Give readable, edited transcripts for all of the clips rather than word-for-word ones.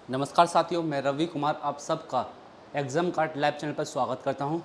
नमस्कार साथियों, मैं रवि कुमार आप सबका एग्ज़ाम कार्ड लैब चैनल पर स्वागत करता हूं।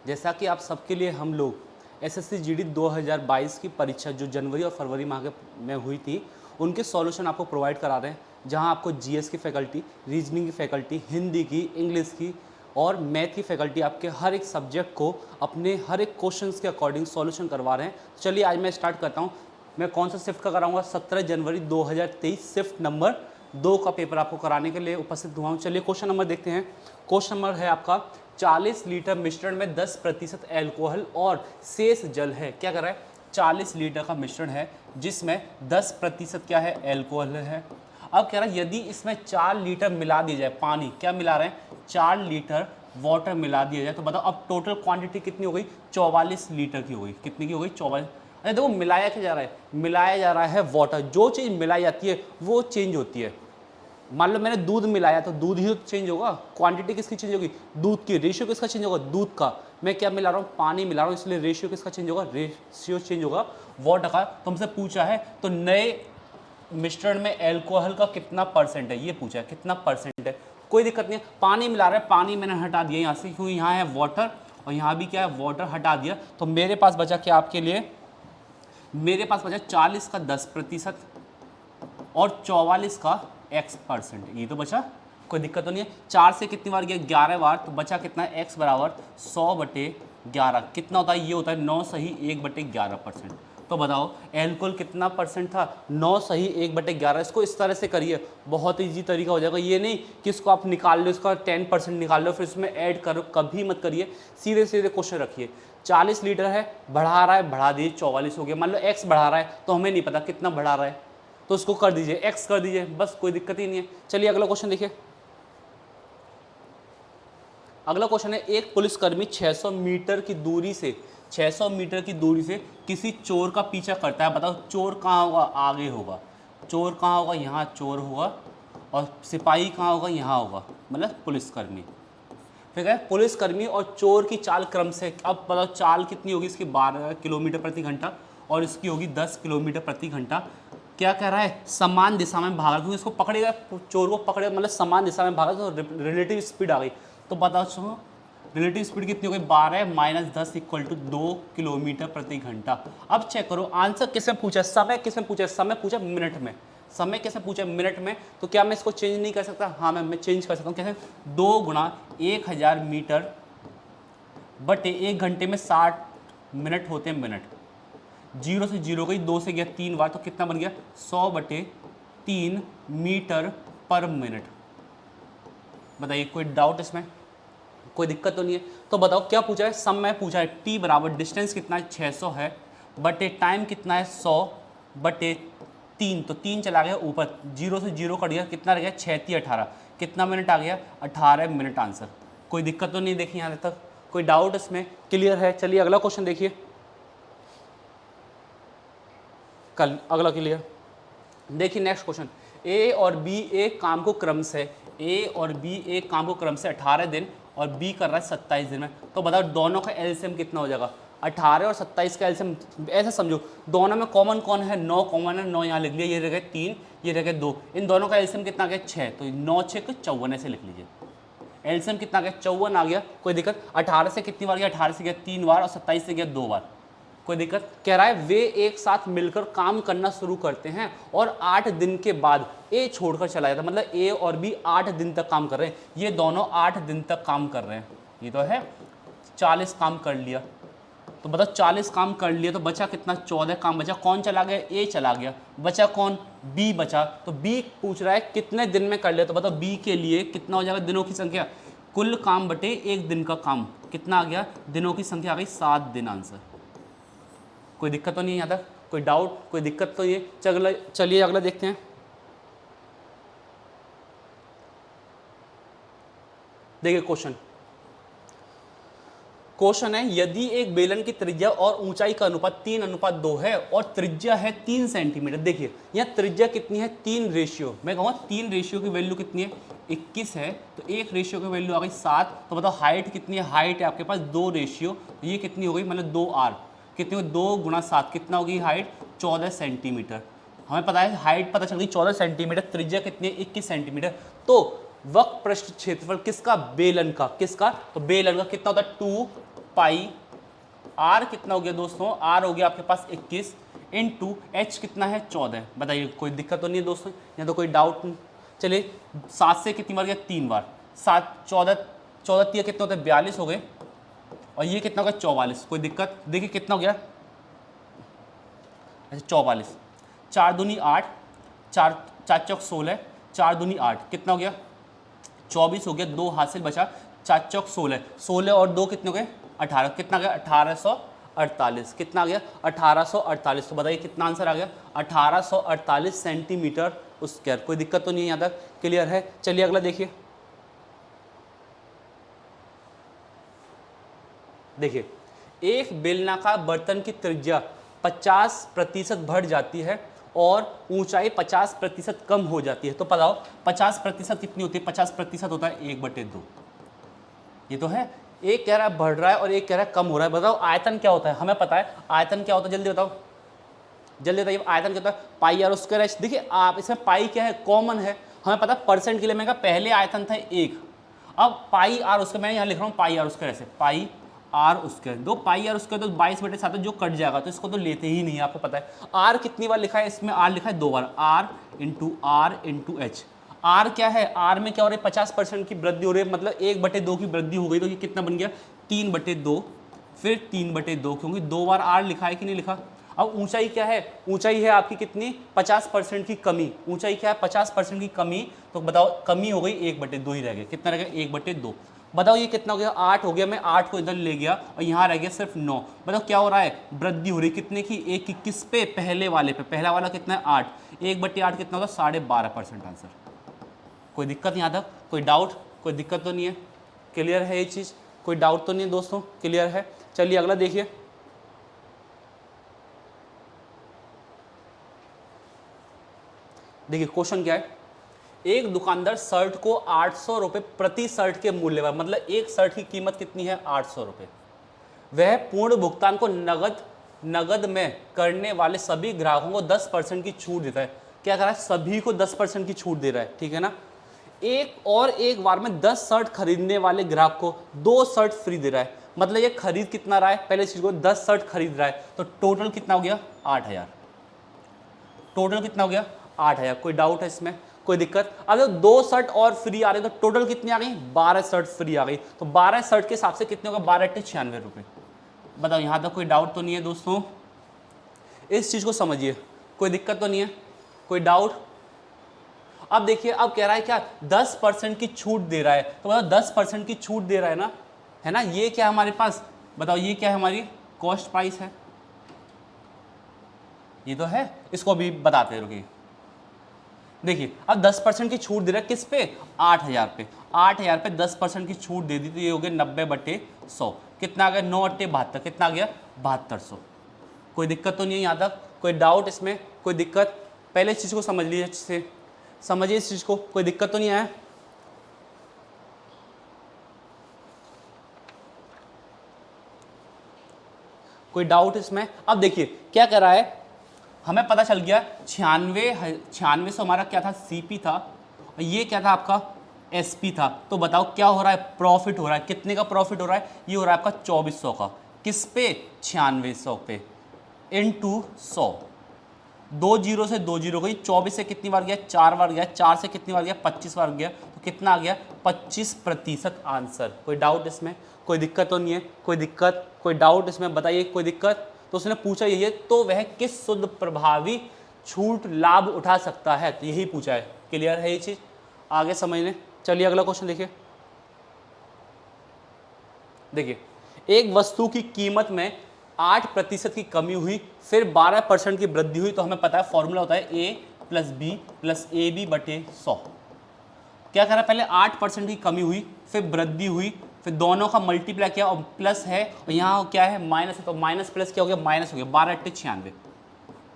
जैसा कि आप सबके लिए हम लोग एसएससी जीडी 2022 की परीक्षा जो जनवरी और फरवरी माह में हुई थी, उनके सॉल्यूशन आपको प्रोवाइड करा रहे हैं, जहां आपको जीएस की फैकल्टी, रीजनिंग की फैकल्टी, हिंदी की, इंग्लिश की और मैथ की फैकल्टी आपके हर एक सब्जेक्ट को अपने हर एक क्वेश्चन के अकॉर्डिंग सॉल्यूशन करवा रहे हैं। तो चलिए आज मैं स्टार्ट करता हूँ। मैं कौन सा शिफ्ट का कराऊंगा? 17 जनवरी 2023 शिफ्ट नंबर 2 का पेपर आपको कराने के लिए उपस्थित हुआ हूँ। चलिए क्वेश्चन नंबर देखते हैं। क्वेश्चन नंबर है आपका 40 लीटर मिश्रण में 10% एल्कोहल और शेष जल है। क्या कर रहा है? 40 लीटर का मिश्रण है जिसमें 10% क्या है? एल्कोहल है। अब कह रहा है यदि इसमें 4 लीटर मिला दिया जाए पानी, क्या मिला रहे हैं? 4 लीटर वाटर मिला दिया जाए तो बताओ अब टोटल क्वांटिटी कितनी हो गई? 44 लीटर की हो गई। कितनी की हो गई? 44। अरे देखो मिलाया क्या जा रहा है? मिलाया जा रहा है वाटर। जो चीज़ मिलाई जाती है वो चेंज होती है। मान लो मैंने दूध मिलाया तो दूध ही चेंज होगा। क्वांटिटी किसकी चेंज होगी? दूध की। रेशियो किसका चेंज होगा? दूध का। मैं क्या मिला रहा हूँ? पानी मिला रहा हूँ, इसलिए रेशियो किसका चेंज होगा? रेशियो चेंज होगा वाटर का। तुमसे पूछा है तो नए मिश्रण में एल्कोहल का कितना परसेंट है, ये पूछा है। कितना परसेंट है? कोई दिक्कत नहीं है, पानी मिला रहा है, पानी मैंने हटा दिया यहाँ से क्योंकि यहाँ है वाटर और यहाँ भी क्या है? वाटर हटा दिया। तो मेरे पास बचा क्या आपके लिए? मेरे पास बचा 40 का 10% और 44 का x%। ये तो बचा, कोई दिक्कत तो नहीं है। 4 से कितनी बार गया? 11 बार। तो बचा कितना है? x बराबर 100/11। कितना होता है? ये होता है 9 सही 1/11%। तो बताओ एल्कोहल कितना परसेंट था? 9 सही 1/11। इसको इस तरह से करिए, बहुत ईजी तरीका हो जाएगा। ये नहीं कि इसको आप निकाल लो, इसका 10% निकाल लो फिर इसमें ऐड करो, कभी मत करिए। सीधे सीधे क्वेश्चन रखिए। 40 लीटर है, बढ़ा रहा है, बढ़ा दीजिए, 44 हो गया। मान लो x बढ़ा रहा है तो हमें नहीं पता कितना बढ़ा रहा है, तो उसको कर दीजिए x कर दीजिए, बस, कोई दिक्कत ही नहीं है। चलिए अगला क्वेश्चन देखिए। अगला क्वेश्चन है, एक पुलिसकर्मी 600 मीटर की दूरी से 600 मीटर की दूरी से किसी चोर का पीछा करता है। बताओ चोर कहाँ होगा? आगे होगा। चोर कहाँ होगा? यहाँ चोर होगा। और सिपाही कहाँ होगा? यहाँ होगा, मतलब पुलिसकर्मी। फिर है पुलिसकर्मी और चोर की चाल क्रम से। अब बताओ चाल कितनी होगी इसकी? 12 किलोमीटर प्रति घंटा और इसकी होगी 10 किलोमीटर प्रति घंटा। क्या कह रहा है? समान दिशा में भागा, क्योंकि इसको पकड़ेगा, चोर को पकड़ेगा, मतलब समान दिशा में भागा तो रिलेटिव स्पीड आ गई। तो बताओ सुनो, रिलेटिव स्पीड कितनी हो गई? 12 - 10 = 2 किलोमीटर प्रति घंटा। अब चेक करो आंसर किसमें पूछा है, समय किसमें पूछा है? समय पूछा मिनट में। समय कैसे पूछा? मिनट में। तो क्या मैं इसको चेंज नहीं कर सकता? हाँ मैं चेंज कर सकता हूँ। कैसे? 2 × 1000 मीटर बटे 1 घंटे में 60 मिनट होते हैं। मिनट 0 से 0 गई, 2 से गया 3 बार, तो कितना बन गया? 100/3 मीटर पर मिनट। बताइए कोई डाउट इसमें? कोई दिक्कत तो नहीं है। तो बताओ क्या पूछा है? समय पूछा है। टी बराबर डिस्टेंस कितना है? 600 है, बटे टाइम कितना है? 100/3। तो 3 चला गया ऊपर, 0 से 0 कट गया, कितना रह गया? 6 × 18। कितना मिनट आ गया? 18 मिनट आंसर। कोई दिक्कत तो नहीं देखी यहाँ तक? कोई डाउट इसमें? क्लियर है? चलिए अगला क्वेश्चन देखिए। कल अगला क्लियर। देखिए नेक्स्ट क्वेश्चन। ए और बी एक काम को क्रम से 18 दिन और बी कर रहा है 27 दिन में। तो बताओ दोनों का एलसीएम कितना हो जाएगा? 18 और 27 का एलसीएम ऐसा समझो, दोनों में कॉमन कौन है? 9 कॉमन है, 9 यहाँ लिख लिया, ये रह गए 3, ये रह गए 2। इन दोनों का एलसीएम कितना आ गया? 6। तो 9 × 6 = 54, ऐसे लिख लीजिए। एलसीएम कितना आ गया? 54 आ गया। कोई दिक्कत? 18 से कितनी बार गया? 18 से गया 3 बार और 27 से गया 2 बार। कोई दिक्कत? कह रहा है वे एक साथ मिलकर काम करना शुरू करते हैं और 8 दिन के बाद ए छोड़कर चला जाता है। मतलब ए और बी 8 दिन तक काम कर रहे हैं। ये दोनों 8 दिन तक काम कर रहे हैं। ये तो है 40 काम कर लिया। तो बताओ 40 काम कर लिया तो बचा कितना? 14 काम बचा। कौन चला गया? ए चला गया। बचा कौन? बी बचा। तो बी पूछ रहा है कितने दिन में कर लिया। तो बताओ बी के लिए कितना हो जाएगा? दिनों की संख्या, कुल काम बटे 1 दिन का काम, कितना आ गया? दिनों की संख्या आ गई 7 दिन आंसर। कोई दिक्कत तो नहीं है यहाँ तक? कोई डाउट? कोई दिक्कत तो ये? चलिए अगला देखते हैं। देखिए क्वेश्चन है, यदि एक बेलन की त्रिज्या और ऊंचाई का अनुपात 3:2 है और त्रिज्या है 3 सेंटीमीटर। देखिए यहाँ त्रिज्या कितनी है? 3 रेशियो। मैं कहूँगा 3 रेशियो की वैल्यू कितनी है? 21 है। तो 1 रेशियो की वैल्यू आ गई 7। तो बताओ हाइट कितनी है? हाइट है आपके पास 2 रेशियो, ये कितनी हो गई? मतलब 2r। कितनी हो? 2 × 7 कितना होगी हाइट? 14 सेंटीमीटर। हमें पता है हाइट पता चल गई 14 सेंटीमीटर, त्रिज्या कितनी है? 21 सेंटीमीटर। तो वक्र पृष्ठ क्षेत्रफल किसका? बेलन का। किसका? तो बेलन का कितना होता है? 2 पाई आर कितना हो गया दोस्तों? आर हो गया आपके पास 21 इंटू एच कितना है? 14। बताइए कोई दिक्कत तो नहीं है दोस्तों? यहाँ तो कोई डाउट नहीं। चलिए 7 से कितनी बार गया? 3 बार। 7 14 14 3 कितने होते हैं? 42 हो गए। और ये कितना हो गया? 44। कोई दिक्कत? देखिए कितना हो गया? अच्छा 44। 4 दूनी 8, 4 4 चौक 16, 4 दूनी 8 कितना हो गया? 24 हो गया। 2 हाथ से बचा, 4 चौक 16, 16 और 2 कितने हो गए? 18। कितना गया? 1848। कितना आ गया? 1848। तो बताइए कितना आंसर आ गया? 1848 सेंटीमीटर स्क्वायर। कोई दिक्कत तो नहीं है? यहाँ तक क्लियर है? चलिए अगला देखिए। देखिए एक बेलनाकार बर्तन की त्रिज्या 50% बढ़ जाती है और ऊंचाई 50% कम हो जाती है। तो बताओ 50% कितनी होती है? 50% होता है 1/2। ये तो है। एक कह रहा है बढ़ रहा है और एक कह रहा है कम हो रहा है। बताओ आयतन क्या होता है? हमें पता है आयतन क्या होता है, जल्दी बताओ, जल्दी बताइए। आयतन क्या होता है? पाई आर स्क्वायर एच। देखिए आप इसमें पाई क्या है? कॉमन है। हमें पता है परसेंट के लिए मैं पहले आयतन था 1, अब पाई आर स्क्वायर मैं यहाँ लिख रहा हूँ पाई आर स्क्वायर, ऐसे पाई आर स्क्वायर। दो पाई आर स्क्वायर तो 22/7 जो कट जाएगा, तो इसको तो लेते ही नहीं है, आपको पता है। आर कितनी बार लिखा है इसमें? आर लिखा है 2 बार। R into H. आर क्या है? आर में क्या हो रहा है? 50% की वृद्धि हो रही है, मतलब 1/2 की वृद्धि हो गई। तो ये कितना बन गया? 3/2, फिर 3/2, क्योंकि 2 बार आर लिखा है कि नहीं लिखा। अब ऊंचाई क्या है? ऊंचाई है आपकी कितनी? 50% की कमी। ऊंचाई क्या है? 50% की कमी। तो बताओ कमी हो गई 1/2 ही रह गया। कितना रह गया? 1/2। बताओ ये कितना हो गया? 8 हो गया। मैं 8 को इधर ले गया और यहाँ रह गया सिर्फ 9। बताओ क्या हो रहा है? वृद्धि हो रही कितने की? 1 की। किस पे? पहले वाले पे। पहला वाला कितना है? 8। 1/8 कितना होगा? 12.5% आंसर। कोई दिक्कत यहाँ तक? कोई डाउट? कोई दिक्कत तो नहीं है? क्लियर है ये चीज़? कोई डाउट तो नहीं है दोस्तों? क्लियर है? चलिए अगला देखिए। देखिए क्वेश्चन क्या है? एक दुकानदार शर्ट को 800 रुपये प्रति शर्ट के मूल्य पर, मतलब एक शर्ट की कीमत कितनी है? 800 रुपये। वह पूर्ण भुगतान को नगद में करने वाले सभी ग्राहकों को 10% की छूट देता है। क्या कर रहा है? सभी को 10% की छूट दे रहा है, ठीक है ना। एक बार में 10 शर्ट खरीदने वाले ग्राहक को 2 शर्ट फ्री दे रहा है। मतलब ये खरीद कितना रहा है? पहले चीज को 10 शर्ट खरीद रहा है, तो टोटल कितना हो गया? 8000। टोटल कितना हो गया? 8000। कोई डाउट है इसमें? कोई दिक्कत? अब जब 2 शर्ट और फ्री आ रहे तो टोटल कितनी आ गई? 12 शर्ट फ्री आ गई। तो 12 शर्ट के हिसाब से कितने होगा? 12×96 रुपये। बताओ यहाँ तक कोई डाउट तो नहीं है दोस्तों? इस चीज़ को समझिए, कोई दिक्कत तो नहीं है? कोई डाउट? अब देखिए अब कह रहा है क्या? 10% की छूट दे रहा है। तो बताओ 10% की छूट दे रहा है ना, है ना। ये क्या है हमारे पास? बताओ ये क्या है? हमारी कॉस्ट प्राइस है, ये तो है। इसको भी बताते रुकिए। देखिए अब 10% की छूट दे रहा है किस पे? 8000 पे। 8000 पे 10% की छूट दे दी तो ये हो गया 90/100। कितना आ गया? 9×8 = 72। कितना आ गया? 7200। कोई दिक्कत तो नहीं है यहाँ तक? कोई डाउट इसमें? कोई दिक्कत? पहले इस चीज़ को समझ लीजिए अच्छे से, समझिए इस चीज़ को। कोई दिक्कत तो नहीं है? कोई डाउट इसमें? अब देखिए क्या कर रहा है, हमें पता चल गया 9600 हमारा क्या था? सीपी था, और ये क्या था आपका? एसपी था। तो बताओ क्या हो रहा है? प्रॉफिट हो रहा है। कितने का प्रॉफिट हो रहा है? ये हो रहा है आपका 2400 का। किस पे? 9600 पे इंटू 100। 2 जीरो से 2 जीरो गई। 24 से कितनी बार गया? 4 बार गया। 4 से कितनी बार गया? 25 बार गया। तो कितना आ गया? 25% आंसर। कोई डाउट इसमें? कोई दिक्कत तो नहीं है? कोई दिक्कत? कोई डाउट इसमें? बताइए कोई दिक्कत? तो उसने पूछा ये, तो वह किस शुद्ध प्रभावी छूट लाभ उठा सकता है, तो यही पूछा है। क्लियर है ये चीज़? आगे समझने। चलिए अगला क्वेश्चन देखिए। देखिए एक वस्तु की कीमत में 8% की कमी हुई, फिर 12% की वृद्धि हुई। तो हमें पता है फॉर्मूला होता है A + B + AB/100। क्या करा? पहले 8% की कमी हुई, फिर वृद्धि हुई, फिर दोनों का मल्टीप्लाई किया और प्लस है, और यहाँ क्या है? माइनस है। तो माइनस प्लस क्या हो गया? माइनस हो गया। 12×96।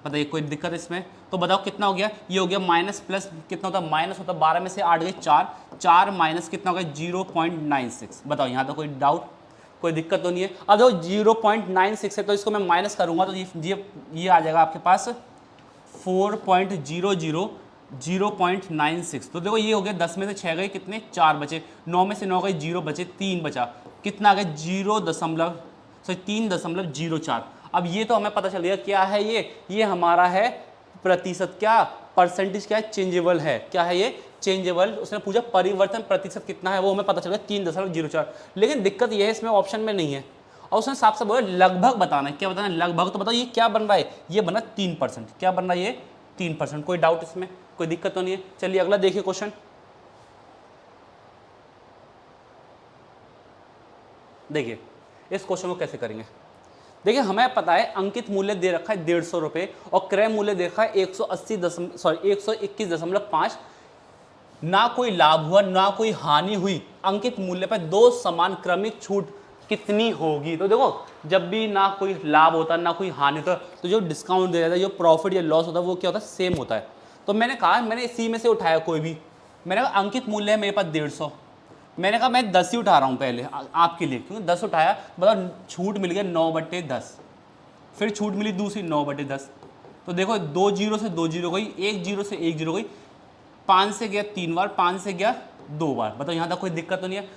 बताइए कोई दिक्कत इसमें? तो बताओ कितना हो गया? ये हो गया माइनस प्लस कितना होता है? माइनस होता है। 12 में से 8 गई 4, 4 माइनस कितना हो गया? 0.96। बताओ यहाँ तो कोई डाउट? कोई दिक्कत तो नहीं है? अब जो 0.96 है तो इसको मैं माइनस करूँगा तो ये आ जाएगा आपके पास 4.00 0.96। तो देखो ये हो गया, 10 में से 6 गए, कितने 4 बचे, 9 में से 9 गए 0 बचे, 3 बचा, कितना आ गया 3.04। अब ये तो हमें पता चल गया क्या है ये हमारा है प्रतिशत, क्या परसेंटेज, क्या है चेंजेबल है, क्या है ये चेंजेबल। उसने पूछा परिवर्तन प्रतिशत कितना है, वो हमें पता चल गया 3.04। लेकिन दिक्कत ये है इसमें ऑप्शन में नहीं है, और उसने साफ साफ बोला लगभग बताना है। क्या बताना है? लगभग। तो बताओ ये क्या बन रहा है, ये बना 3%। क्या बन रहा है? ये 3%। कोई डाउट इसमें, कोई दिक्कत तो नहीं है। चलिए अगला देखिए क्वेश्चन। देखिए इस क्वेश्चन को कैसे करेंगे। देखिए हमें पता है अंकित मूल्य दे रखा है 150 रुपये और क्रय मूल्य दे रखा है 121.5। ना कोई लाभ हुआ ना कोई हानि हुई, अंकित मूल्य पर दो समान क्रमिक छूट कितनी होगी। तो देखो जब भी ना कोई लाभ होता है ना कोई हानि होता है, तो जो डिस्काउंट दे जाता है, जो प्रॉफिट या लॉस होता है, वो क्या होता है? सेम होता है। तो मैंने कहा, मैंने इसी में से उठाया कोई भी, मैंने कहा अंकित मूल्य है मेरे पास 150, मैंने कहा मैं 10 ही उठा रहा हूँ पहले आपके लिए, क्योंकि 10 उठाया, बताओ छूट मिल गया 9/10, फिर छूट मिली दूसरी 9/10। तो देखो 2 जीरो से 2 जीरो गई, 1 जीरो से 1 जीरो गई, 5 से गया 3 बार, 5 से गया 2 बार। बताओ यहाँ तक कोई दिक्कत तो नहीं है।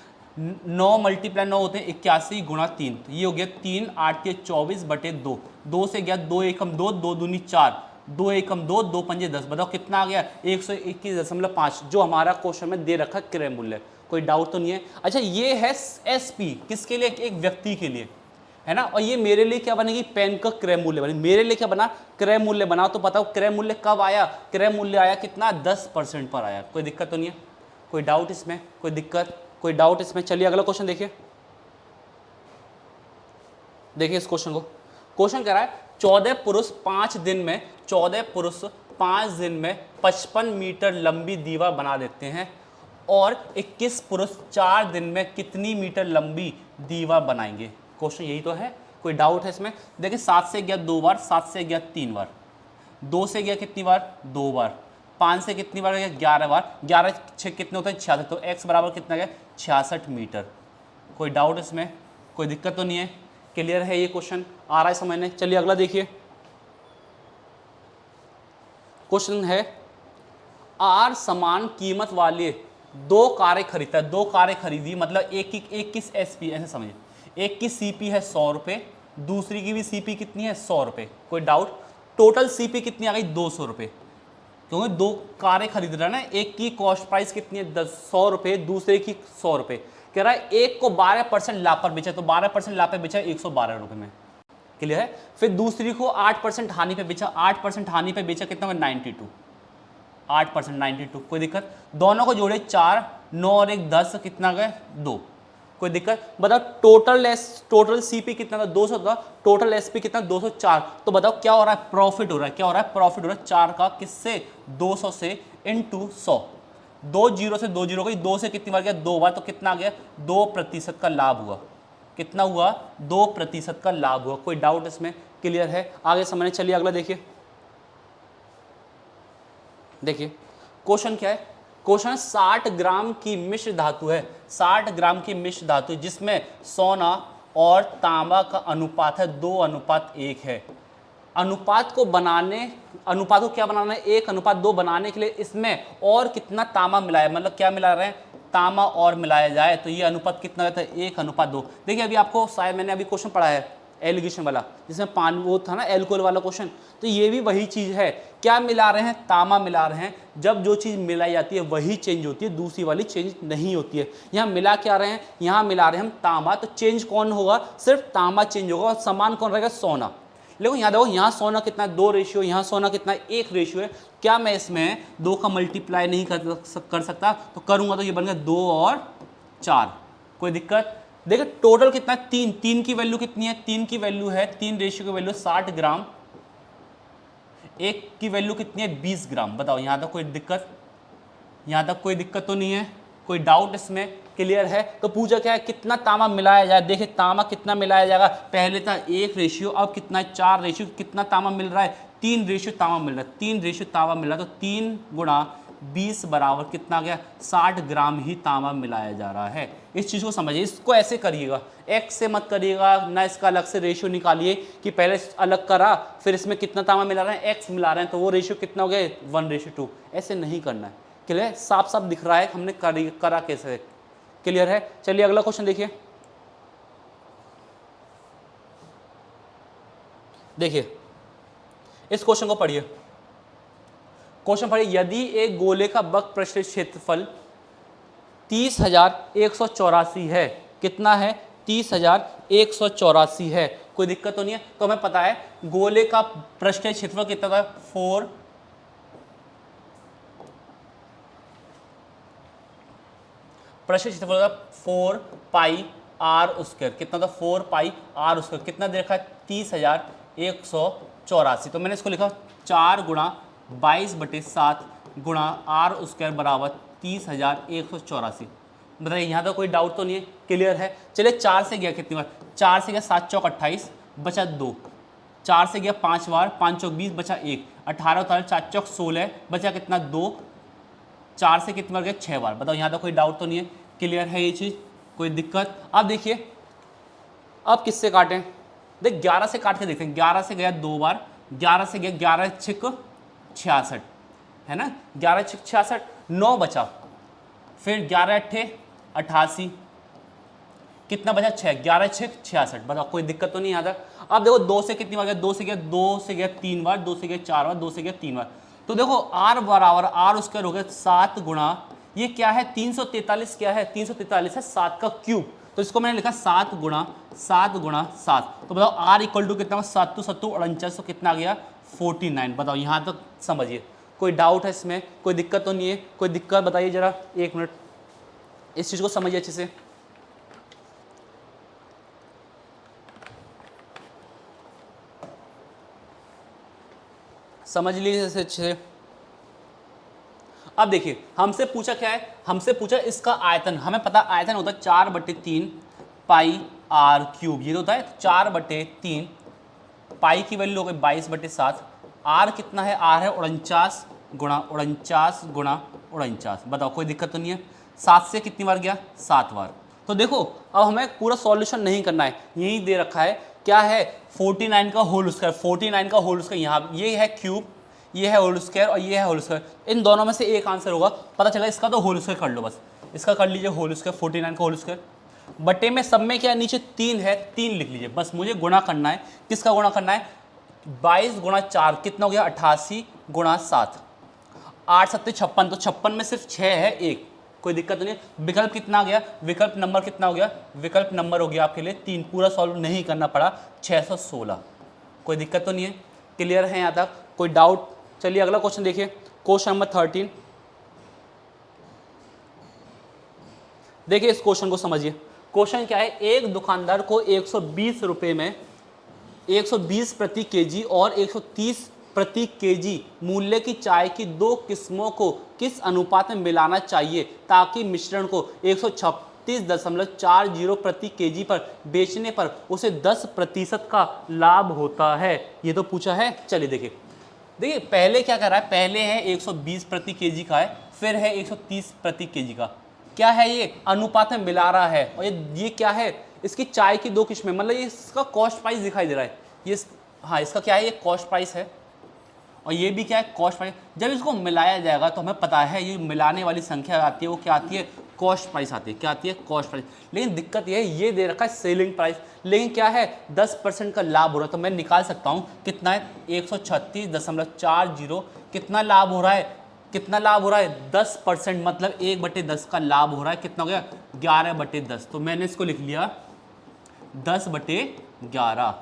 9 × 9 होते हैं 81 × 3, तो ये हो गया 3 8 के 24/2। 2 से गया 2 एकम 2, 2 दूनी 4, 2 एकम 2, 2 पंजे 10। बताओ कितना आ गया? 121.5, जो हमारा क्वेश्चन में दे रखा क्रय मूल्य। कोई डाउट तो नहीं है। अच्छा ये है SP, किसके लिए? एक व्यक्ति के लिए, है ना। और ये मेरे लिए क्या बनेगी? पेन का क्रय मूल्य बनेगी। मेरे लिए क्या बना? क्रय मूल्य बना। तो बताओ क्रय मूल्य कब आया? क्रय मूल्य आया कितना? 10% पर आया। कोई दिक्कत तो नहीं है, कोई डाउट इसमें, कोई दिक्कत, कोई डाउट इसमें। चलिए अगला क्वेश्चन देखिए। देखिए इस क्वेश्चन को, क्वेश्चन कह रहा है 14 पुरुष 5 दिन में 55 मीटर लंबी दीवार बना देते हैं और 21 पुरुष 4 दिन में कितनी मीटर लंबी दीवार बनाएंगे। क्वेश्चन यही तो है, कोई डाउट है इसमें? देखिए 7 से गया 2 बार, 7 से गया 3 बार, 2 से गया कितनी बार? 2 बार, 5 से कितनी बार गया? 11 बार, 11 6 कितने होते हैं? 66। तो x बराबर कितना गया? 66 मीटर। कोई डाउट इसमें, कोई दिक्कत तो नहीं है? क्लियर है ये क्वेश्चन? आ रहा है समझने? चलिए अगला देखिए। क्वेश्चन है R समान कीमत वाले 2 कारें खरीदता है। 2 कारें खरीदी, मतलब एक की SP, ऐसे समझिए, एक की CP है 100 रुपये, दूसरी की भी CP कितनी है? 100 रुपये। कोई डाउट? टोटल CP कितनी आ गई? 200 रुपये, क्योंकि 2 कारें खरीद रहा है ना। एक की कॉस्ट प्राइस कितनी है? 100 रुपये, दूसरे की 100 रुपये। कह रहा है एक को 12% लाभ पर बेचा, तो 12% लाभ पर बेचा 112 रुपये में। क्लियर है? फिर दूसरी को 8% हानि पे बेचा, 8% हानि पे बेचा, कितना होगा? 92, 8% 92। कोई दिक्कत? दोनों को जोड़े 4, 9 और 1 10, कितना गए? 2। कोई दिक्कत? बताओ टोटल CP कितना था? 200 था, टोटल SP कितना? 204। तो बताओ क्या हो रहा है? प्रॉफिट हो रहा है। क्या हो रहा है? प्रॉफिट हो रहा है 4 का, किससे? 200 से इंटू 100। 2 जीरो से 2 जीरो गई, 2 से कितनी बार गया? 2 बार, तो कितना आ गया? 2% का लाभ हुआ। कितना हुआ? 2% का लाभ हुआ। कोई डाउट इसमें? क्लियर है? आगे समझने। चलिए अगला देखिए। देखिए क्वेश्चन क्या है। क्वेश्चन 60 ग्राम की मिश्र धातु है, 60 ग्राम की मिश्र धातु जिसमें सोना और तांबा का अनुपात है 2:1 है। अनुपात को क्या बनाना है? 1:2 बनाने के लिए इसमें और कितना तांबा मिलाया, मतलब क्या मिला रहे हैं? तांबा और मिलाया जाए तो ये अनुपात कितना रहता है? 1:2। देखिए अभी आपको शायद मैंने अभी क्वेश्चन पढ़ा है एलिगेशन वाला, जिसमें पानी वो था ना, एल्कोहल वाला क्वेश्चन। तो ये भी वही चीज़ है। क्या मिला रहे हैं? तांबा मिला रहे हैं। जब जो चीज़ मिलाई जाती है वही चेंज होती है, दूसरी वाली चेंज नहीं होती है। यहाँ मिला क्या रहे हैं? यहाँ मिला रहे हैं हम तांबा, तो चेंज कौन होगा? सिर्फ तांबा चेंज होगा, और समान कौन रहेगा? सोना। लेकिन यहाँ देखो, यहाँ सोना कितना है? 2 रेशियो, यहाँ सोना कितना है? 1 रेशियो है। क्या मैं इसमें 2 का मल्टीप्लाई नहीं कर सकता? तो करूँगा तो ये बन गया 2 और 4। कोई दिक्कत? देखिए टोटल कितना है? 3। 3 की वैल्यू कितनी है? 3 की वैल्यू है, 3 रेशियो की वैल्यू 60 ग्राम, 1 की वैल्यू कितनी है? 20 ग्राम। बताओ यहाँ तक कोई दिक्कत? यहाँ तक कोई दिक्कत तो नहीं है? कोई डाउट इसमें? क्लियर है? तो पूछा क्या है? कितना तांबा मिलाया जाए। देखिए तांबा कितना मिलाया जाएगा? पहले था 1 रेशियो, अब कितना है? 4 रेशियो। कितना तांबा मिल रहा है? 3 रेशियो तांबा मिल रहा है। 3 रेशियो तांबा मिल रहा है, तो 3 × 20 बराबर कितना गया 60 ग्राम ही तांबा मिलाया जा रहा है। इस चीज़ को समझिए, इसको ऐसे करिएगा, x से मत करिएगा ना, इसका अलग से रेशियो निकालिए कि पहले अलग करा फिर इसमें कितना तांबा मिला रहे हैं, x मिला रहे हैं तो वो रेशियो कितना हो गया 1:2। ऐसे नहीं करना है। क्लियर? साफ साफ दिख रहा है हमने करा कैसे। क्लियर है? चलिए अगला क्वेश्चन देखिए। देखिए इस क्वेश्चन को पढ़िए। क्वेश्चन पढ़िए, यदि एक गोले का वक्र पृष्ठ क्षेत्रफल 30,184 है, कितना है 30,184 है, कोई दिक्कत तो नहीं है। तो हमें पता है गोले का पृष्ठ क्षेत्रफल कितना था 4 पृष्ठ क्षेत्रफल का 4 पाई आर स्क्वायर, कितना था 4 पाई आर स्क्वायर, कितना दे रखा है 30,184। तो मैंने इसको लिखा 4 गुणा 22/7 गुणा आर स्क्वायर बराबर 30,184। बताइए यहाँ तो कोई डाउट तो नहीं है, क्लियर है। चलिए 4 से गया कितनी बार, 4 से गया 7 चौक 28 बचा 2, 4 से गया 5 बार, 5 चौक 20 बचा 1, 18 उतार 4 चौक 16 बचा कितना 2, 4 से कितनी बार गया 6 बार। बताओ यहाँ तो कोई डाउट तो नहीं है, क्लियर है ये चीज़, कोई दिक्कत। अब देखिए अब किससे काटें, देख 11 से काट के देखते हैं। 11 से गया 2 बार, 11 से गया 11 छिक 66 है ना, 11 छिक 66, 9 बचा, फिर 11 अट्ठे 88, कितना बचा 6, 11 छिक 66। बताओ कोई दिक्कत तो नहीं यहाँ तक। अब देखो 2 से कितनी बार गया, 2 से गया 3 बार, 2 से गया 4 बार, 2 से गया 3 बार। तो देखो r बराबर आर स्क्वायर हो गया 7 गुणा, ये क्या है 343, क्या है 343 है 7 का क्यूब, तो इसको मैंने लिखा 7 गुणा 7। तो बताओ r इक्वल टू कितना, 7 7 49, तो कितना आ गया 49। बताओ यहाँ तक समझिए, कोई डाउट है इसमें, कोई दिक्कत तो नहीं है, कोई दिक्कत बताइए जरा, 1 मिनट इस चीज़ को समझिए अच्छे से। समझ लीजिए अच्छे से। अब देखिए हमसे पूछा क्या है, हमसे पूछा इसका आयतन, हमें पता आयतन होता है 4/3 पाई आर क्यूब, ये तो होता है 4/3, पाई की वैल्यू हो गई 22/7, आर कितना है, आर है 49 गुणा 49। बताओ कोई दिक्कत तो नहीं है। 7 से कितनी बार गया 7 बार। तो देखो अब हमें पूरा सॉल्यूशन नहीं करना है, यही दे रखा है क्या है 49 का होल स्क्वायर, 49 का होल स्क्वायर, यहाँ ये है क्यूब, ये है होल स्क्वायर और ये है होल स्क्वायर, इन दोनों में से एक आंसर होगा। पता चला इसका तो होल स्क्वायर कर लो, बस इसका कर लीजिए होल स्क्वायर, 49 का होल स्क्वायर बटे में सब में क्या है नीचे 3 है, 3 लिख लीजिए, बस मुझे गुणा करना है। किसका गुणा करना है, 22 गुणा 4 कितना हो गया 88 गुणा 7, 8 7 56, तो 56 में सिर्फ 6 है 1, कोई दिक्कत नहीं। विकल्प कितना आ गया, विकल्प नंबर कितना हो गया, विकल्प नंबर हो गया आपके लिए 3, पूरा सॉल्व नहीं करना पड़ा 616, कोई दिक्कत तो नहीं है, क्लियर है यहाँ तक, कोई डाउट। चलिए अगला क्वेश्चन देखिए, क्वेश्चन नंबर 13। देखिए इस क्वेश्चन को समझिए। क्वेश्चन क्या है, एक दुकानदार को 120 रुपये में 120 प्रति केजी और 130 प्रति केजी मूल्य की चाय की 2 किस्मों को किस अनुपात में मिलाना चाहिए ताकि मिश्रण को 136.40 प्रति केजी पर बेचने पर उसे 10% का लाभ होता है। ये तो पूछा है। चलिए देखिए पहले क्या कर रहा है, पहले है 120 प्रति केजी का है, फिर है 130 प्रति केजी का, क्या है ये अनुपात में मिला रहा है। और ये क्या है, इसकी चाय की 2 किस्में, मतलब ये इसका कॉस्ट प्राइस दिखाई दे रहा है, ये हाँ इसका क्या है, ये कॉस्ट प्राइस है और ये भी क्या है कॉस्ट प्राइस। जब इसको मिलाया जाएगा तो हमें पता है ये मिलाने वाली संख्या आती है, वो क्या आती है कॉस्ट प्राइस आती है, क्या आती है कॉस्ट प्राइस। लेकिन दिक्कत ये है, ये दे रखा है सेलिंग प्राइस, लेकिन क्या है 10% का लाभ हो रहा है, तो मैं निकाल सकता हूँ कितना है 136.40, कितना लाभ हो रहा है, कितना लाभ हो रहा है 10%, मतलब 1/10 का लाभ हो रहा है, कितना हो गया 11/10। तो मैंने इसको लिख लिया 10/11।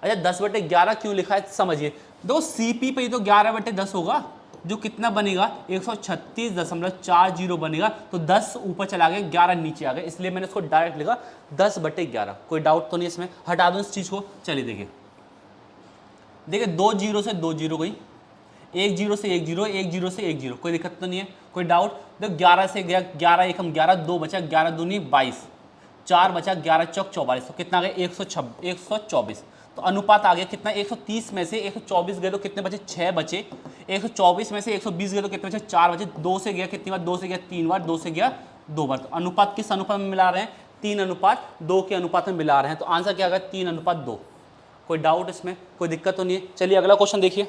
अच्छा 10/11 क्यों लिखा है समझिए, दो सीपी पे तो 11/10 होगा, जो कितना बनेगा 136.40 बनेगा, तो 10 ऊपर चला गया 11 नीचे आ गया, इसलिए मैंने इसको डायरेक्ट लिखा 10/11। कोई डाउट तो नहीं इसमें, हटा दो इस चीज़ को। चलिए देखिए 2 जीरो से 2 जीरो गई, 1 0 से 1 0, 1 0 से 1 0, कोई दिक्कत तो नहीं है, कोई डाउट। देखो 11 से गया 11 1 11, 2 बचा 11 दूनी 22, 4 बचा 11 चौक 44, तो कितना आ गया 124। तो अनुपात आ गया कितना, 130 में से 124 गए तो कितने बचे, 6 बचे। 124 में से 120 गए तो कितने बचे, 4 बचे। 2 से गया कितनी बार, 2 से गया 3 बार, 2 से गया 2 बार। तो अनुपात किस अनुपात में मिला रहे हैं, 3:2 के अनुपात में मिला रहे हैं। तो आंसर क्या आ गया, 3:2। कोई डाउट इसमें, कोई दिक्कत तो नहीं है। चलिए अगला क्वेश्चन देखिए,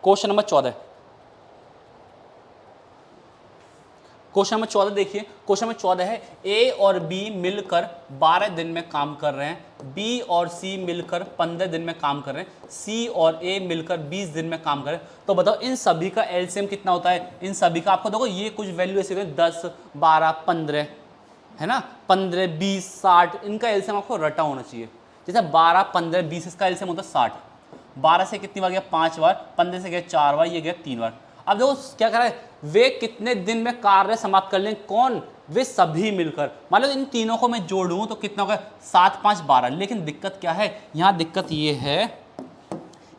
क्वेश्चन नंबर 14। क्वेश्चन नंबर 14 देखिए, क्वेश्चन नंबर 14 है ए और बी मिलकर 12 दिन में काम कर रहे हैं, बी और सी मिलकर 15 दिन में काम कर रहे हैं, सी और ए मिलकर 20 दिन में काम कर रहे हैं। तो बताओ इन सभी का एलसीएम कितना होता है, इन सभी का आपको देखो ये कुछ वैल्यू ऐसे 10 12 15 है ना, 15 20 60, इनका एलसीएम आपको रटा होना चाहिए। जैसे 12 15 20 इसका एलसीएम होता है 60। 12 से कितनी बार गया, 5 बार, 15 से गया 4 बार, ये गया 3 बार। अब देखो क्या कर रहा है, वे कितने दिन में कार्य समाप्त कर लें, कौन, वे सभी मिलकर। मान लो इन तीनों को मैं जोड़ूं तो कितना होगा, 7 5 12। लेकिन दिक्कत क्या है, यहाँ दिक्कत ये है,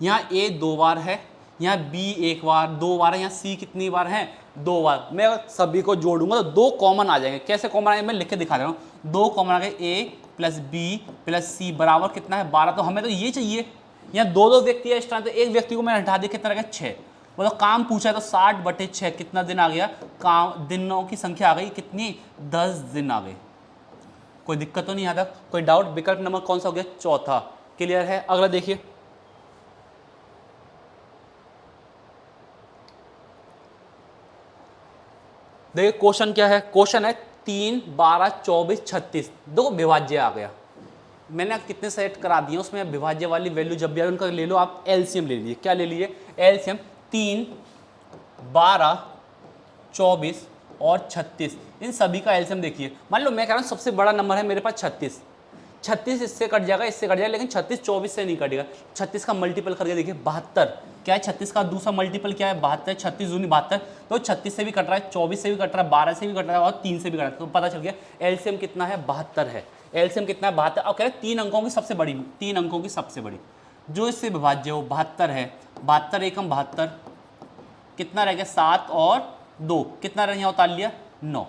यहाँ ए 2 बार है, यहाँ बी 1 बार 2 बार है, यहाँ सी कितनी बार है, 2 बार। मैं अगर सभी को जोड़ूंगा तो 2 कॉमन आ जाएंगे। कैसे कॉमन आएंगे, मैं लिख के दिखा रहा हूँ। 2 कॉमन आ गए, ए प्लस बी प्लस सी बराबर कितना है, 12। तो हमें तो ये चाहिए। यहाँ 2 व्यक्ति है इस टाइम, तो एक व्यक्ति को मैंने हटा दिया, कितना रहेगा 6। मतलब काम पूछा है तो 60/6 कितना दिन आ गया, काम दिनों की संख्या आ गई कितनी, 10 दिन आ गई। कोई दिक्कत तो नहीं आता, कोई डाउट। विकल्प नंबर कौन सा हो गया, चौथा। क्लियर है। अगला देखिए, देखिए क्वेश्चन क्या है, क्वेश्चन है 3 12 24 36। देखो विभाज्य आ गया, मैंने कितने सेट करा दिए उसमें विभाज्य वाली वैल्यू जब भी आए उनका ले लो आप एलसीएम ले लीजिए। क्या ले लिए, एलसीएम। 3 12 24 और 36, इन सभी का एलसीएम देखिए। मान लो मैं कह रहा हूँ सबसे बड़ा नंबर है मेरे पास 36, 36 इससे कट जाएगा, इससे कट जाएगा, लेकिन 36 24 से नहीं कटेगा। 36 का मल्टीपल करके देखिए 72। क्या है 36 का दूसरा मल्टीपल क्या है, 72। 36 दूनी 72, तो 36 से भी कट रहा है, 24 से भी कट रहा है, 12 से भी कट रहा है और 3 से भी कट रहा है। तो पता चल गया एलसीएम कितना है, 72 है। एलसीएम कितना है, 72। अब कह रहे हैं 3 अंकों की सबसे बड़ी, 3 अंकों की सबसे बड़ी जो इससे विभाज्य हो 72 है। 72 एकम 72, कितना रह गया 7 और 2, कितना रह यहाँ उतार लिया 9।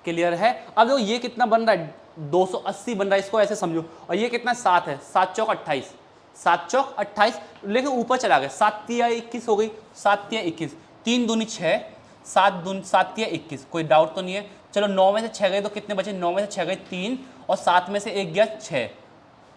क्लियर है। अब देखो ये कितना बन रहा है, 280 बन रहा है, इसको ऐसे समझो। और ये कितना 7 है, 7 चौक 28, 7 चौक 28, लेकिन ऊपर चला गया, 7 तिया 21 हो गई, 7 तिया 21, 3 दूनी 6, 7 तिया 21। कोई डाउट तो नहीं है। चलो 9 में से 6 गए तो कितने बचे, 9 में से 6 गए 3 और 7 में से 1 गया 6।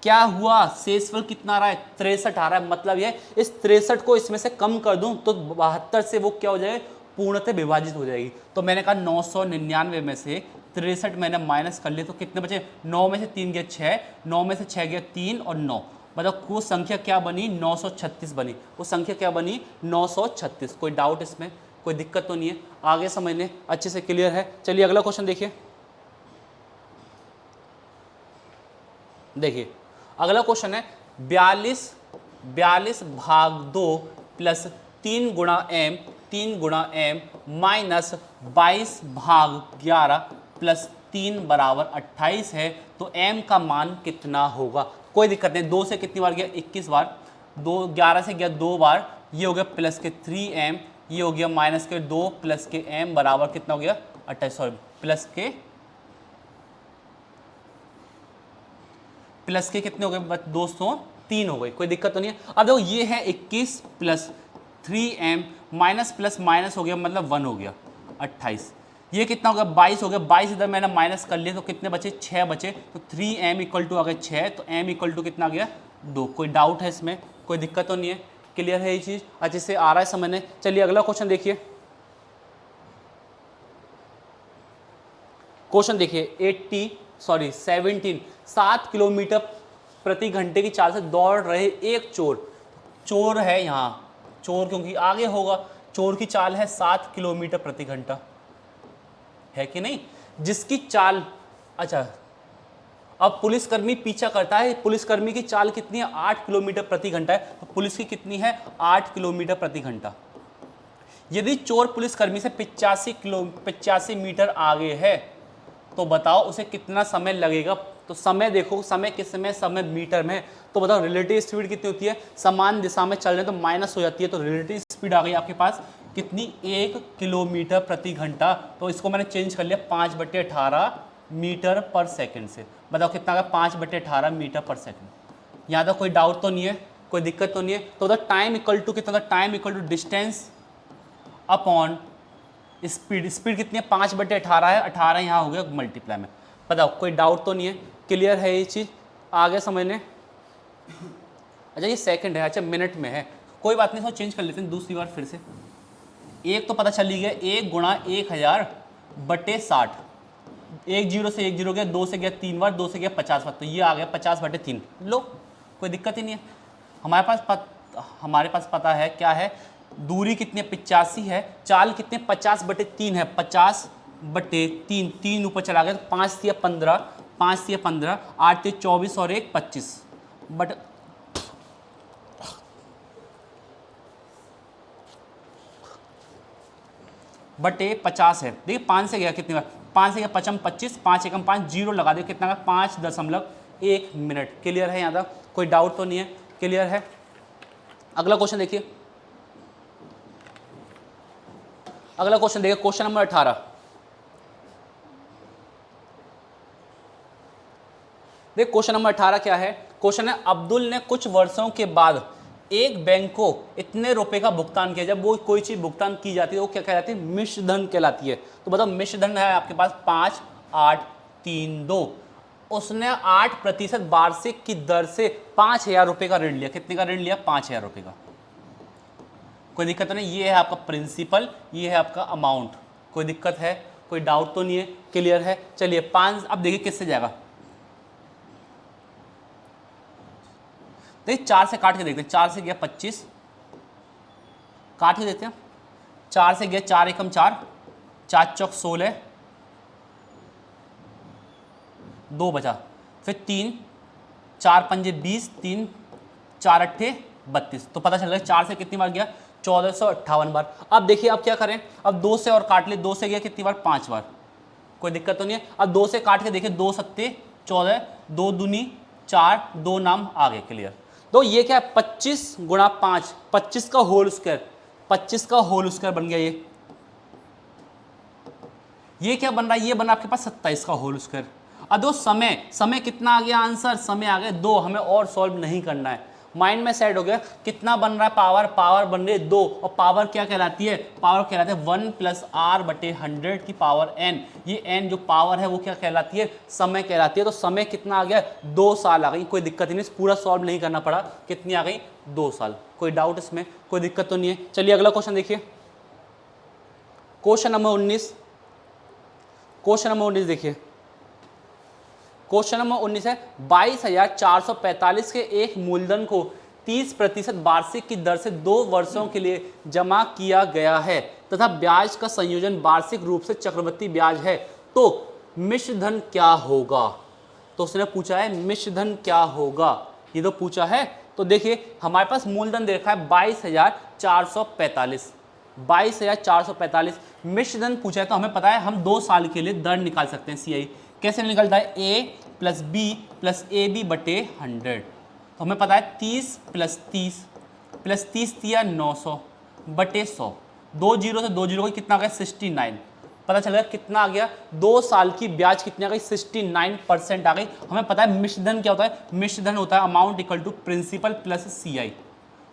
क्या हुआ, शेषफल कितना आ रहा है, 63 आ रहा है। मतलब ये इस 63 को इसमें से कम कर दूं तो 72 से वो क्या हो जाएगा, पूर्णतः विभाजित हो जाएगी। तो मैंने कहा 999 में से 63 मैंने माइनस कर लिए तो कितने बचे, 9 में से 3 गया 6, 9 में से 6 गया 3 और 9, मतलब वो संख्या क्या बनी, 936 बनी। वो संख्या क्या बनी, 936। कोई डाउट इसमें, कोई दिक्कत तो नहीं है, आगे समझने अच्छे से क्लियर है। चलिए अगला क्वेश्चन देखिए। देखिए अगला क्वेश्चन है 42 भाग 2 प्लस 3 गुणा एम, 3 गुणा एम माइनस 22 भाग 11 प्लस 3 बराबर 28 है। तो एम का मान कितना होगा। कोई दिक्कत नहीं, 2 से कितनी बार गया 21 बार, 2 11 से गया 2 बार, ये हो गया प्लस के 3m, ये हो गया माइनस के 2 प्लस के m बराबर कितना हो गया 28, सॉरी प्लस के कितने हो गए दोस्तों, 3 हो गए। कोई दिक्कत तो नहीं है। अब देखो ये है 21 plus 3m minus plus minus हो गया, मतलब 1 हो गया 28। ये कितना हो गया 22 हो गया, 22 इधर मैंने माइनस कर लिया तो कितने बचे 6 बचे। तो 3m इक्वल टू आ गया 6, तो m इक्वल टू कितना आ गया 2। कोई डाउट है इसमें, कोई दिक्कत तो नहीं है, क्लियर है ये चीज़, अच्छे से आ रहा है समझने। चलिए अगला क्वेश्चन देखिए। क्वेश्चन देखिए 17 7 किलोमीटर प्रति घंटे की चाल से दौड़ रहे एक चोर है यहाँ, चोर क्योंकि आगे होगा, चोर की चाल है 7 किलोमीटर प्रति घंटा, है कि नहीं, जिसकी चाल, अच्छा अब पुलिसकर्मी पीछा करता है, पुलिसकर्मी की चाल कितनी है 8 किलोमीटर प्रति घंटा है, तो पुलिस की कितनी है 8 किलोमीटर प्रति घंटा। यदि चोर पुलिसकर्मी से 85 मीटर आगे है तो बताओ उसे कितना समय लगेगा। तो समय देखो, समय किस में, समय मीटर में। तो बताओ रिलेटिव स्पीड कितनी होती है, समान दिशा में चल रहे हैं तो माइनस हो जाती है, तो रिलेटिव स्पीड आ गई आपके पास कितनी 1 किलोमीटर प्रति घंटा। तो इसको मैंने चेंज कर लिया 5/18 मीटर पर सेकंड से। बताओ कितना आ गया 5/18 मीटर पर सेकंड। यहाँ तक कोई डाउट तो नहीं है, कोई दिक्कत तो नहीं है। तो द टाइम इक्वल टू कितना था, time equal to distance upon speed. Speed कितनी है, 5/18 है, 18 यहाँ हो गया मल्टीप्लाई में। बताओ कोई डाउट तो नहीं है, क्लियर है ये चीज़, आ गया समझने। अच्छा ये सेकंड है, अच्छा मिनट में है, कोई बात नहीं, इसको चेंज कर लेते हैं दूसरी बार फिर से। एक तो पता चल ही गया, 1 गुणा 1000/60, 1 0 से 1 0 गया, 2 से गया 3 बार, 2 से गया 50 बार, तो ये आ गया 50/3। लो कोई दिक्कत ही नहीं है। हमारे पास पता है क्या है, दूरी कितनी है 85 है, चाल कितने 50/3 है, 50/3, 3 ऊपर चला गया तो 5 से 15, 5 से 15, 8 से 24 और 1 25 बट बटे 50 है। देखिए 5 से गया कितनी बार, 5 से गया 5 25, 5 एकम 5, 0 लगा दे कितना का 5.1 मिनट। क्लियर है यहाँ तक, कोई डाउट तो नहीं है, क्लियर है। अगला क्वेश्चन देखिए, अगला क्वेश्चन देखिए, क्वेश्चन नंबर 18। देख क्वेश्चन नंबर 18 क्या है, क्वेश्चन है अब्दुल ने कुछ वर्षों के बाद एक बैंक को इतने रुपए का भुगतान किया। जब वो कोई चीज भुगतान की जाती है वो क्या कहलाती है, मिश्र धन कहलाती है। तो बताओ मिश्र धन है आपके पास 5 8 3 2, उसने 8% वार्षिक की दर से 5000 रुपए का ऋण लिया। कितने का ऋण लिया, 5000 रुपए का। कोई दिक्कत तो नहीं, ये है आपका प्रिंसिपल, ये है आपका अमाउंट। कोई दिक्कत है, कोई डाउट तो नहीं है, क्लियर है। चलिए 5, अब देखिए किससे जाएगा, देखिए 4 से काट के देखते हैं। 4 से गया 25, काट के देखते हैं। 4 से गया 4 एकम 4, 4 चौक 16, 2 बचा, फिर 3, 4 पंजे 20, 3 4 अट्ठे 32। तो पता चल रहा है 4 से कितनी बार गया, 1458 बार। अब देखिए अब क्या करें, अब 2 से और काट ले, 2 से गया कितनी बार, 5 बार। कोई दिक्कत तो नहीं है। अब 2 से काट के देखिए, 2 सत्ते 14, 2 दूनी 4, 2 नाम आ गए, क्लियर। तो ये क्या है, 25 गुणा 5, 25 का होल स्क्वायर, 25 का होल स्क्वायर बन गया ये क्या बन रहा है, ये बन रहा है आपके पास 27 का होल स्क्वायर। अब दो समय कितना आ गया आंसर, समय आ गया 2, हमें और सॉल्व नहीं करना है, माइंड में सेट हो गया। कितना बन रहा है, पावर बन रही है 2, और पावर क्या कहलाती है, पावर कहलाती है 1 + r/100 की पावर n। ये n जो पावर है वो क्या कहलाती है, समय कहलाती है। तो समय कितना आ गया, 2 साल आ गई। कोई दिक्कत ही नहीं, पूरा सॉल्व नहीं करना पड़ा, कितनी आ गई, 2 साल। कोई डाउट इसमें, कोई दिक्कत तो नहीं है। चलिए अगला क्वेश्चन देखिए, क्वेश्चन नंबर 19। क्वेश्चन नंबर 19 देखिए, क्वेश्चन नंबर 19 है 22,445 के एक मूलधन को 30% वार्षिक की दर से 2 वर्षों के लिए जमा किया गया है तथा ब्याज का संयोजन वार्षिक रूप से चक्रवृद्धि ब्याज है, तो मिश्र धन क्या होगा। तो उसने पूछा है मिश्र धन क्या होगा, ये तो पूछा है। तो देखिए हमारे पास मूलधन दे रखा है 22,445, 22,445। मिश्र धन पूछा है तो हमें पता है हम 2 साल के लिए दर निकाल सकते हैं CI। कैसे निकलता है, A + B + AB/100। तो हमें पता है 30 + 30 + 30 दिया 900/100, 2 0 से 2 0 को कितना आ गया, 69। पता चल गया कितना आ गया, 2 साल की ब्याज कितनी आ गई, 69% आ गई। हमें पता है मिश्र धन क्या होता है, मिश्र धन होता है amount equal to principal plus CI।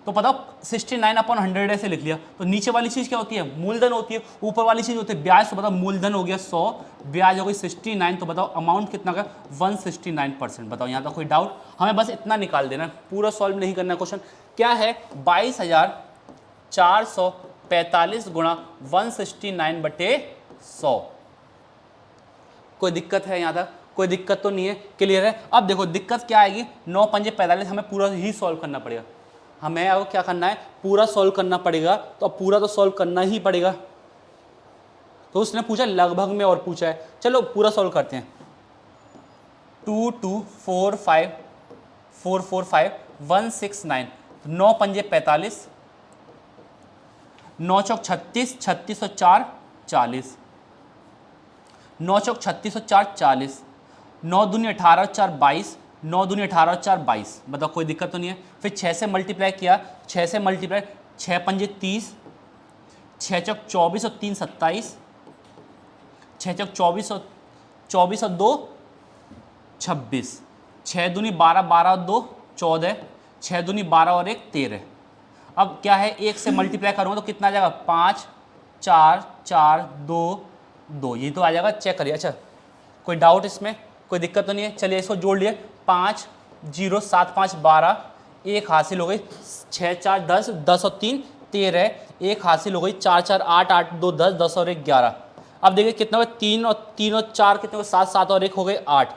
तो पता 69/100 ऐसे लिख लिया। तो नीचे वाली चीज क्या होती है, मूलधन होती है, ऊपर वाली चीज होती है ब्याज। तो बताओ मूलधन हो गया 100, ब्याज हो गई 69, तो बताओ अमाउंट कितना का 169%। बताओ यहाँ तक कोई डाउट, हमें बस इतना निकाल देना, पूरा सॉल्व नहीं करना। क्वेश्चन क्या है, 22,445 गुणा 169/100। कोई दिक्कत है यहाँ तक, कोई दिक्कत तो नहीं है, क्लियर है। अब देखो दिक्कत क्या आएगी, 9 पंजे 45, हमें पूरा ही सॉल्व करना पड़ेगा। हमें अब क्या करना है, पूरा सॉल्व करना पड़ेगा। तो अब पूरा तो सॉल्व करना ही पड़ेगा। तो उसने पूछा लगभग में और पूछा है, चलो पूरा सॉल्व करते हैं। 2 2 4 5 4 4 5 169, 9 पंजे 45, 9 चौक 36, 36 और 4 40, 9 चौक 36 और 4 40, 9 दूनी 18 और 4 22, 9 दूनी 18 और 4 22। बताओ कोई दिक्कत तो नहीं है। फिर 6 से मल्टीप्लाई किया, 6 से मल्टीप्लाई, 6 पंजे 30, 6 चौक 24 और 3 27, 6 चौक 24 और 2 26, 6 दूनी 12, 12 और 2 14, 6 दूनी 12 और 1 13। अब क्या है, 1 से मल्टीप्लाई करूँगा तो कितना आ जाएगा, 5 4 4 2 2, ये तो आ जाएगा। चेक करिए। अच्छा, कोई डाउट इसमें, कोई दिक्कत तो नहीं है? चलिए इसको जोड़ लिए। 5 0 7 5 12, 1 हासिल हो गई। 6 4 10, 10 और 3 13, 1 हासिल हो गई। 4 4 8 8 2 10, 10 और 1 11। अब देखिए कितना हुआ, 3 और 4 कितने हुए, 7 7 और 1 हो गए 8,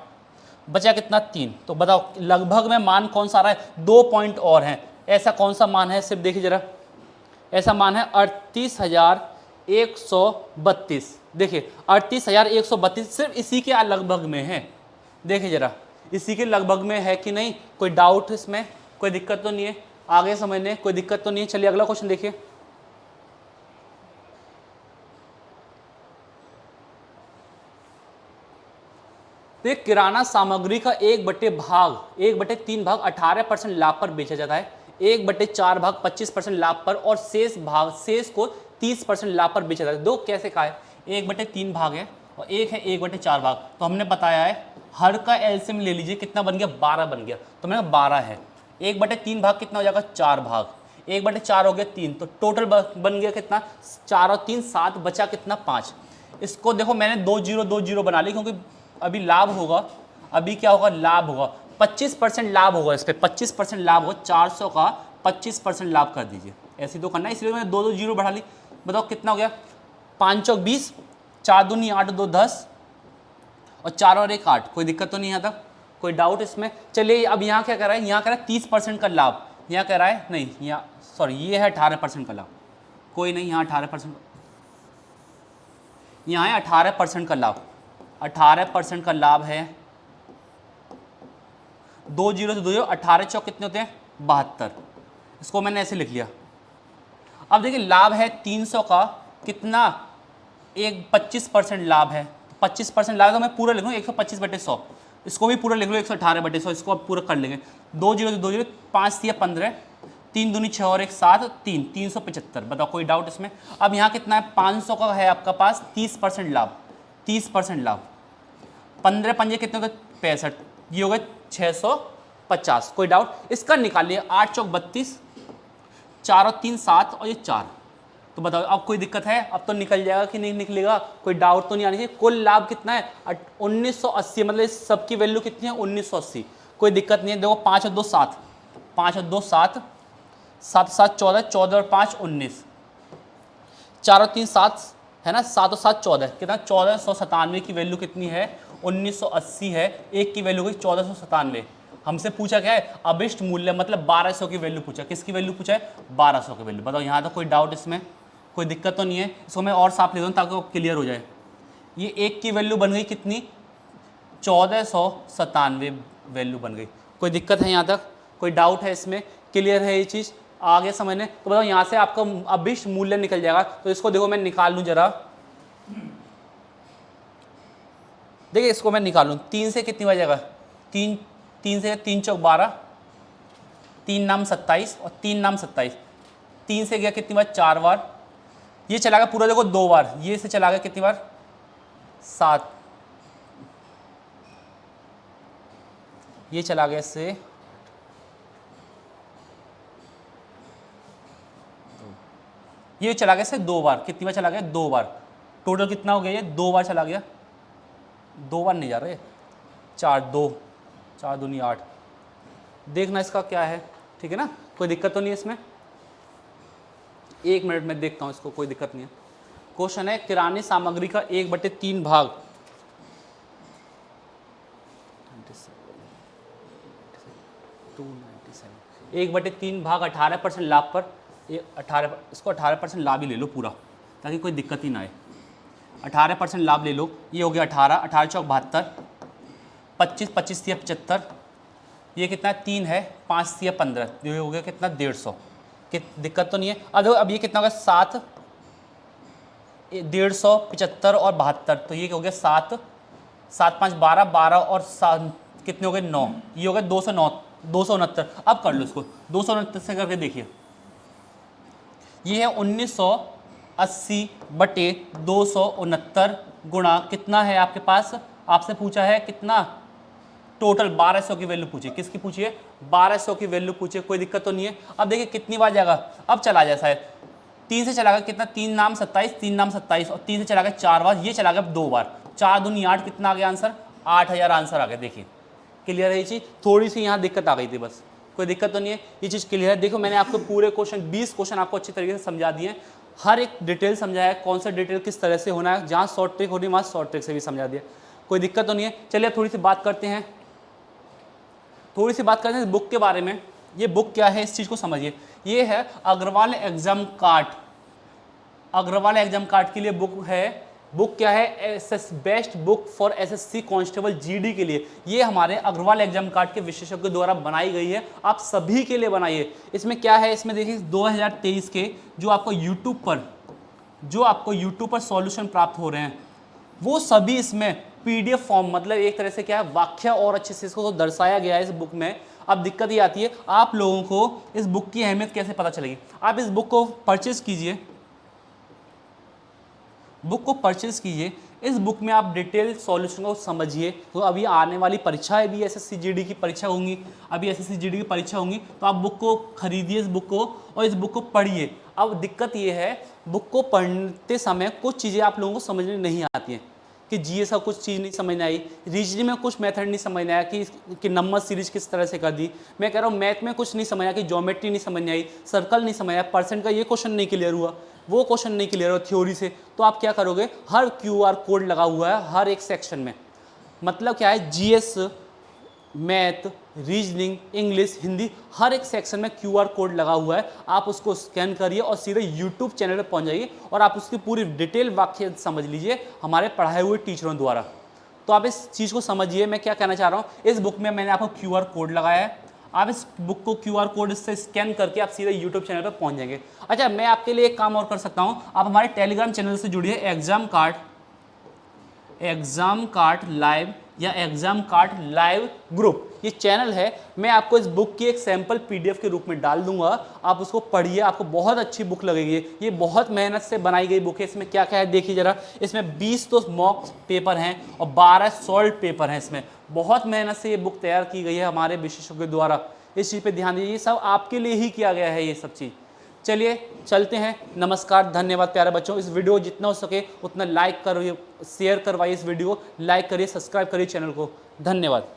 बचा कितना 3। तो बताओ लगभग में मान कौन सा आ रहा है, 2 पॉइंट और हैं। ऐसा कौन सा मान है, सिर्फ देखिए जरा, ऐसा मान है 38,132। देखिए 38,132 सिर्फ इसी के लगभग में है। देखिए जरा, इसी के लगभग में है कि नहीं? कोई डाउट इसमें, कोई दिक्कत तो नहीं है? आगे समझने कोई दिक्कत तो नहीं है? चलिए अगला क्वेश्चन देखिए। तो किराना सामग्री का 1/3 भाग 18% लाभ पर बेचा जाता है, 1/4 भाग 25% लाभ पर, और शेष को 30% लाभ पर बेचा जाता है। दो कैसे कहा है, 1/3 भाग है और एक है 1/4 भाग। तो हमने बताया है हर का एलसीएम ले लीजिए, कितना बन गया, 12 बन गया। तो मैंने 12 है, 1/3 भाग कितना हो जाएगा, 4 भाग, 1/4 हो गया 3, तो टोटल बन गया कितना, 4 और 3 7, बचा कितना 5। इसको देखो मैंने 2 0 बना ली, क्योंकि अभी लाभ होगा, अभी क्या होगा, लाभ होगा, 25% लाभ होगा इस पर, 25% लाभ होगा। 400 का 25% लाभ कर दीजिए, ऐसे तो करना है, इसलिए मैंने 2 0 बढ़ा ली। बताओ कितना हो गया, 5 चौक 20, 4 दूनी 8 2 10, और 4 और 1 8। कोई दिक्कत तो नहीं आता, कोई डाउट इसमें? चलिए अब यहाँ क्या कह रहा है, यहाँ कह रहा है 30% का लाभ, यहाँ कह रहा है नहीं, यहाँ सॉरी ये है 18% का लाभ। कोई नहीं, यहाँ 18%, यहाँ है 18% का लाभ, 18% का लाभ है। 2 0 से 2 0, 18 चौक कितने होते हैं, 72। इसको मैंने ऐसे लिख लिया। अब देखिए लाभ है 300 का, कितना, एक 25% लाभ है, 25% लाभ है, तो मैं पूरा लिख लूँ 125/100। इसको भी पूरा लिख लो 118/100, इसको अब पूरा कर लेंगे। 2 0 से 2 0, 5 3 15, 3 दूनी 6 और 1 7, 3 375। बताओ कोई डाउट इसमें? अब यहाँ कितना है, 500 का है आपका पास, 30% लाभ, 30% लाभ, 15 पंजे कितने होते, 65, ये हो गए 650। कोई डाउट? इसका निकालिए, 8 चौक 32, 4 और 3 7, और ये 4। तो बताओ अब कोई दिक्कत है? अब तो निकल जाएगा कि नहीं निकलेगा? कोई डाउट तो नहीं आनी चाहिए। कुल लाभ कितना है, 1980, मतलब इस सबकी वैल्यू कितनी है, 1980। कोई दिक्कत नहीं है। देखो 5 और 2 7, 5 और 2 7, 7 7 14, 14 और 5 19, 4 और 3 7 है ना, 7 और 7 14, कितना, 1497 की वैल्यू कितनी है, 1980 है। एक की वैल्यू गई 1497। हमसे पूछा क्या है, अभिष्ट मूल्य, मतलब 1200 की वैल्यू पूछा। किसकी वैल्यू पूछा है, 1200 की वैल्यू। बताओ यहाँ तो कोई डाउट इसमें, कोई दिक्कत तो नहीं है? इसको मैं और साफ लिख दूँ ताकि वो क्लियर हो जाए। ये एक की वैल्यू बन गई कितनी, 1497 वैल्यू बन गई। कोई दिक्कत है यहाँ तक? कोई डाउट है इसमें? क्लियर है ये चीज़? आगे समझने तो बताओ, यहाँ से आपका अभिष्ट मूल्य निकल जाएगा। तो इसको देखो मैं निकाल लूँ जरा, देखिए इसको मैं निकाल लूँ। 3 से कितनी बार जाएगा, 3 से 3 चौक 12, 3 नाम 27 और 3 नाम 27। 3 से गया कितनी बार, 4 बार। ये चला गया पूरा देखो 2 बार। ये से चला गया कितनी बार, 7। ये चला गया इससे, ये चला गया इससे 2 बार। कितनी बार चला गया, 2 बार। टोटल कितना हो गया, ये 2 बार चला गया। 2 बार नहीं जा रहे, 4 2, 4 दूनी 8। देखना इसका क्या है, ठीक है ना? कोई दिक्कत तो नहीं है इसमें? 1 मिनट में देखता हूँ इसको, कोई दिक्कत नहीं है। क्वेश्चन है, किराने सामग्री का 1/3 भाग 1/3 भाग 18% लाभ पर, 18, इसको 18% लाभ ही ले लो पूरा, ताकि कोई दिक्कत ही ना आए। 18% लाभ ले लो। ये हो गया 18, 18 चौक 72, 25 25 या 75, ये कितना 3 है, 5 या 15, ये हो गया कितना 150। कि दिक्कत तो नहीं है? अब ये कितना होगा, 7, 150, 75 और 72, तो ये हो गया 7 7 5 12, 12 और 7 कितने हो गए, 9। ये हो गया 209, 269। अब कर लो इसको 269 से करके देखिए। ये है 1980/269 गुणा कितना है आपके पास, आपसे पूछा है कितना, टोटल 1200 की वैल्यू पूछिए, किसकी पूछिए 1200 की वैल्यू पूछिए, कोई दिक्कत तो नहीं है। अब देखिए कितनी बार जाएगा, अब चला जाए शायद 3 से चला गया, कितना 3 नाम 27, 3 नाम 27 और 3 से चला गया 4 बार, ये चला गया 2 बार, 4 दूनी 8, कितना आ गया आंसर 8000 आंसर आ गया। देखिए क्लियर है ये चीज़, थोड़ी सी यहाँ दिक्कत आ गई थी बस, कोई दिक्कत तो नहीं है, ये चीज़ क्लियर है। देखो मैंने आपको पूरे क्वेश्चन 20 क्वेश्चन आपको अच्छी तरीके से समझा दिए, हर एक डिटेल समझाया है, कौन सा डिटेल किस तरह से होना है, जहाँ शॉर्ट ट्रिक होनी है वहाँ शॉर्ट ट्रिक से भी समझा दिया, कोई दिक्कत तो नहीं है। चलिए थोड़ी सी बात करते हैं, थोड़ी सी बात करते हैं बुक के बारे में। ये बुक क्या है इस चीज़ को समझिए, ये है Agrawal exam card, Agrawal exam card के लिए बुक है। बुक क्या है, best book for SSC constable GD के लिए, ये हमारे अग्रवाल एग्जाम कार्ड के विशेषज्ञों द्वारा बनाई गई है, आप सभी के लिए बनाई है। इसमें क्या है, इसमें देखिए 2023 के जो आपको यूट्यूब पर सॉल्यूशन प्राप्त हो रहे हैं वो सभी इसमें पीडीएफ फॉर्म, मतलब एक तरह से क्या है व्याख्या और अच्छे से इसको दर्शाया गया है इस बुक में। अब दिक्कत ये आती है आप लोगों को इस बुक की अहमियत कैसे पता चलेगी, आप इस बुक को परचेज कीजिए, बुक को परचेज कीजिए, इस बुक में आप डिटेल सॉल्यूशन को समझिए। तो अभी आने वाली परीक्षाएं भी एसएससी जीडी की परीक्षा होंगी, अभी एसएससी जीडी की परीक्षा होंगी, तो आप बुक को खरीदिए इस बुक को और इस बुक को पढ़िए। अब दिक्कत ये है बुक को पढ़ते समय कुछ चीज़ें आप लोगों को समझने नहीं आती हैं, कि जीएस का कुछ चीज़ नहीं समझ में आई, रीजनिंग में कुछ मेथड नहीं समझ में आया कि नंबर सीरीज किस तरह से कर दी, मैं कह रहा हूँ मैथ में कुछ नहीं समझ आया कि ज्योमेट्री नहीं समझ में आई, सर्कल नहीं समझ आया, परसेंट का ये क्वेश्चन नहीं क्लियर हुआ, वो क्वेश्चन नहीं क्लियर हुआ थ्योरी से, तो आप क्या करोगे, हर क्यूआर कोड लगा हुआ है हर एक सेक्शन में, मतलब क्या है GS, math, reasoning, English, Hindi, हर एक सेक्शन में क्यूआर कोड लगा हुआ है, आप उसको स्कैन करिए और सीधे यूट्यूब चैनल पर पहुंच जाइए और आप उसकी पूरी डिटेल वाक्य समझ लीजिए हमारे पढ़ाए हुए टीचरों द्वारा। तो आप इस चीज़ को समझिए मैं क्या कहना चाह रहा हूँ। इस बुक में मैंने आपको क्यूआर कोड लगाया है, आप इस बुक को क्यूआर कोड से स्कैन करके आप सीधे यूट्यूब चैनल पर पहुँच जाएंगे। अच्छा, मैं आपके लिए एक काम और कर सकता हूँ, आप हमारे टेलीग्राम चैनल से जुड़िए, एग्जाम कार्ड लाइव या एग्जाम कार्ड लाइव ग्रुप, ये चैनल है। मैं आपको इस बुक की एक सैंपल पीडीएफ के रूप में डाल दूंगा, आप उसको पढ़िए, आपको बहुत अच्छी बुक लगेगी। ये बहुत मेहनत से बनाई गई बुक है। इसमें क्या क्या है देखिए जरा, इसमें 20 तो मॉक पेपर हैं और 12 सॉल्व पेपर हैं। इसमें बहुत मेहनत से ये बुक तैयार की गई है हमारे विशेषज्ञों द्वारा, इस चीज़ पर ध्यान दीजिए, ये सब आपके लिए ही किया गया है ये सब चीज़। चलिए चलते हैं, नमस्कार, धन्यवाद प्यारे बच्चों। इस वीडियो जितना हो सके उतना लाइक करिए, शेयर करवाइए, इस वीडियो को लाइक करिए, सब्सक्राइब करिए चैनल को, धन्यवाद।